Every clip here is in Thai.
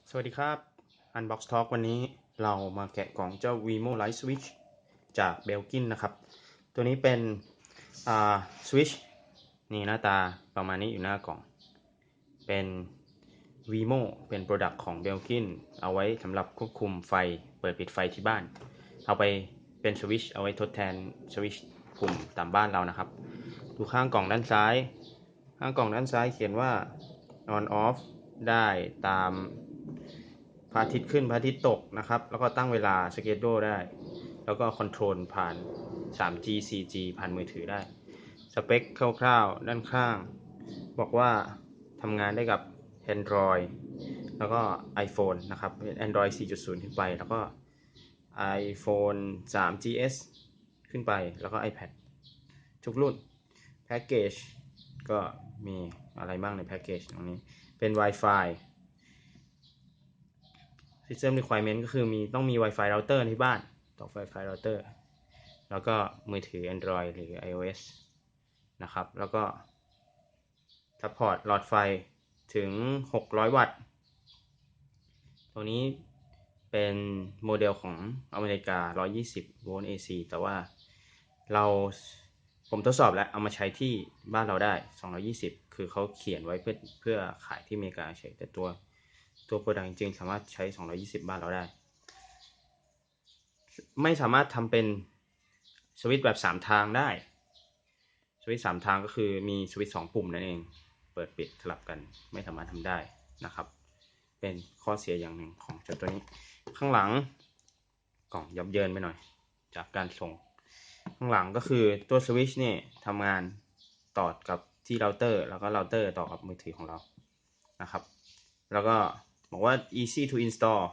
สวัสดีครับ Unbox Talk วันนี้เรามาแกะกล่องเจ้า Wemo Light Switch จากเบลกินนะครับตัวนี้เป็นSwitch นี่หน้าตาประมาณนี้อยู่หน้ากล่องเป็น Wemo เป็น Product ของเบลกินเอาไว้สำหรับควบคุมไฟเปิดปิดไฟที่บ้านเอาไปเป็นสวิตช์เอาไว้ทดแทนสวิตช์กลุ่มตามบ้านเรานะครับดูข้างกล่องด้านซ้ายเขียนว่า on off ได้ตามพระอาทิตย์ขึ้นพระอาทิตย์ตกนะครับแล้วก็ตั้งเวลา schedule ได้แล้วก็คอนโทรลผ่าน 3G 4G ผ่านมือถือได้สเปคคร่าวๆด้านข้างบอกว่าทำงานได้กับ Android แล้วก็ iPhone นะครับ Android 4.0 ขึ้นไปแล้วก็ iPhone 3GS ขึ้นไปแล้วก็ iPad ทุกรุ่นแพ็กเกจก็มีอะไรบ้างในแพ็กเกจตรงนี้เป็น Wi-Fi System Requirement ก็คือต้องมี Wi-Fi router ที่บ้านต่อ Wi-Fi router แล้วก็มือถือ Android หรือ iOS นะครับแล้วก็ support หลอดไฟถึง600 วัตต์ตัวนี้เป็นโมเดลของอเมริกา120โวลต์ AC แต่ว่าผมทดสอบแล้วเอามาใช้ที่บ้านเราได้220คือเขาเขียนไว้เพื่อขายที่อเมริกาเฉยแต่ตัวโปรดักต์จริงๆสามารถใช้220บ้านเราได้ไม่สามารถทำเป็นสวิตช์แบบ3ทางได้สวิตช์3ทางก็คือมีสวิตช์2ปุ่มนั่นเองเปิดปิดสลับกันไม่สามารถทำได้นะครับเป็นข้อเสียอย่างหนึ่งของเจ้าตัวนี้ข้างหลังกล่องยับเยินไปหน่อยจากการส่งข้างหลังก็คือตัวสวิตช์นี่ทำงานต่อกับที่เราเตอร์แล้วก็เราเตอร์ต่อกับมือถือของเรานะครับแล้วก็บอกว่า easy to install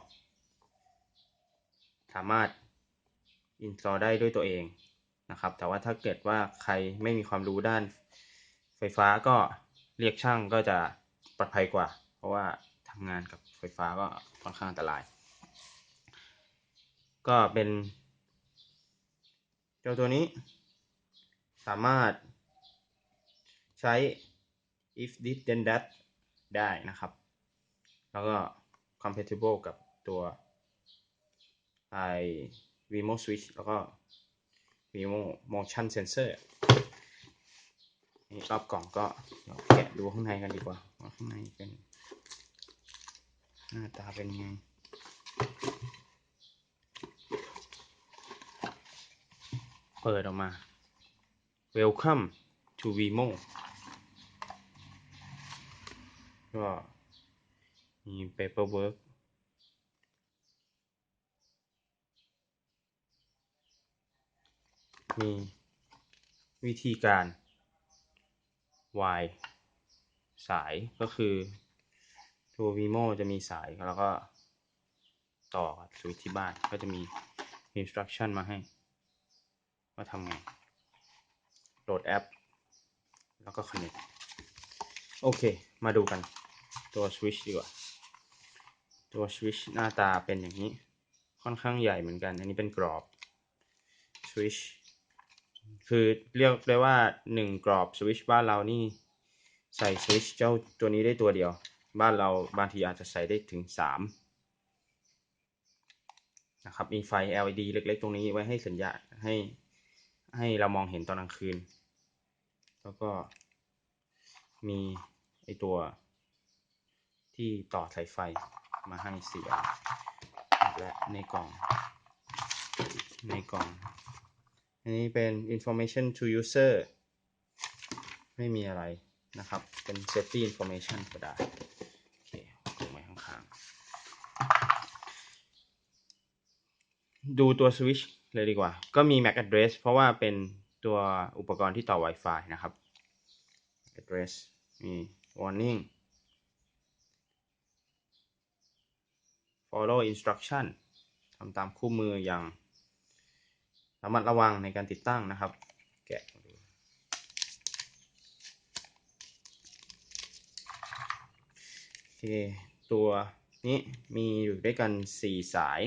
สามารถ install ได้ด้วยตัวเองนะครับแต่ว่าถ้าเกิดว่าใครไม่มีความรู้ด้านไฟฟ้าก็เรียกช่างก็จะปลอดภัยกว่าเพราะว่าทำงานกับไฟฟ้าก็ค่อนข้างอันตรายก็เป็นเจ้าตัวนี้สามารถใช้ if this then that ได้นะครับแล้วก็ compatible กับตัวWemo Switch แล้วก็ Wemo Motion Sensor นี่รอบกล่องก็เดี๋ยวแกะดูข้างในกันดีกว่าว่าข้างในเป็นหน้าตาเป็นไงเปิดออกมา Welcome to Wemo ก็มี paperwork มีวิธีการวายสายก็คือตัว Wemo จะมีสายแล้วก็ต่อกับสวิตช์ที่บ้านก็จะมี instruction มาให้ว่าทำไงโหลดแอปแล้วก็ connect โอเคมาดูกันตัวสวิตช์ดีกว่าตัวสวิตช์หน้าตาเป็นอย่างนี้ค่อนข้างใหญ่เหมือนกันอันนี้เป็นกรอบสวิตช์คือเรียกได้ว่า1กรอบสวิตช์บ้านเรานี่ใส่สวิตช์เจ้าตัวนี้ได้ตัวเดียวบ้านเราบางทีอาจจะใส่ได้ถึง3นะครับมีไฟ LED เล็กๆตรงนี้ไว้ให้สัญญาณให้เรามองเห็นตอนกลางคืนแล้วก็มีไอตัวที่ต่อสายไฟมาให้เสียและในกล่องอันนี้เป็น information to user ไม่มีอะไรนะครับเป็น safety information ก็ได้โอเคลงไว้ข้างๆดูตัวสวิตช์เลยดีกว่าก็มี MAC address เพราะว่าเป็นตัวอุปกรณ์ที่ต่อ Wi-Fi นะครับ address มี warning follow instruction ทำตามคู่มืออย่างระมัดระวังในการติดตั้งนะครับแกะโอเคตัวนี้มีอยู่ด้วยกัน4 สาย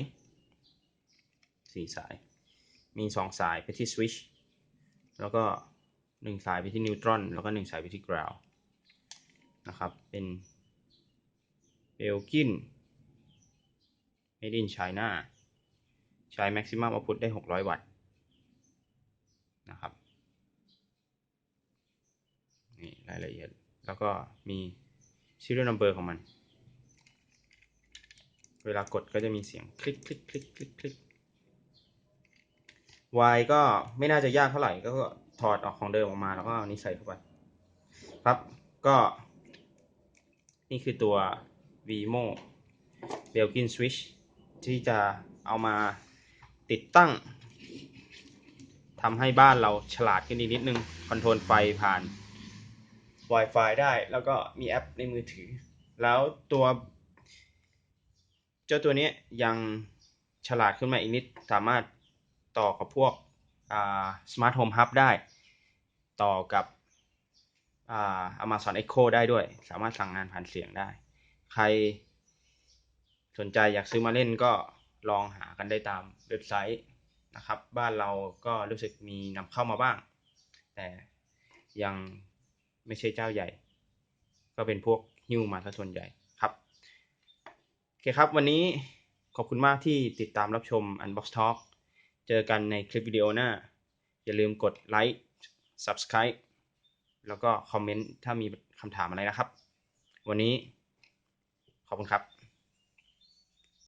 มี2 สายไปที่สวิตช์แล้วก็1 สายไปที่นิวตรอนแล้วก็1 สายไปที่กราวด์นะครับเป็นเบลกิน Made in China ใช้ Maximum Output ได้600 วัตต์นะครับนี่รายละเอียดแล้วก็มี Serial Number ของมันเวลากดก็จะมีเสียงคลิกคลิกคลิกคลิกคลิก Y ก็ไม่น่าจะยากเท่าไหร่ก็ถอดออกของเดิมออกมาแล้วก็นี้ใส่เข้าไปครับก็นี่คือตัว Wemo Light Switch ที่จะเอามาติดตั้งทำให้บ้านเราฉลาดขึ้นนิดนึงคอนโทรลไฟผ่าน Wi-Fi ได้แล้วก็มีแอปในมือถือแล้วเจ้าตัวนี้ยังฉลาดขึ้นมาอีกนิดสามารถต่อกับพวกSmart Home Hub ได้ต่อกับAmazon Echo ได้ด้วยสามารถสั่งงานผ่านเสียงได้ใครสนใจอยากซื้อมาเล่นก็ลองหากันได้ตามเว็บไซต์นะครับบ้านเราก็รู้สึกมีนำเข้ามาบ้างแต่ยังไม่ใช่เจ้าใหญ่ก็เป็นพวกฮิ้วมาซะส่วนใหญ่ครับโอเคครับวันนี้ขอบคุณมากที่ติดตามรับชม Unbox Talk เจอกันในคลิปวิดีโอหน้าอย่าลืมกดไลค์ Subscribe แล้วก็คอมเมนต์ถ้ามีคำถามอะไรนะครับวันนี้ขอบคุณครับ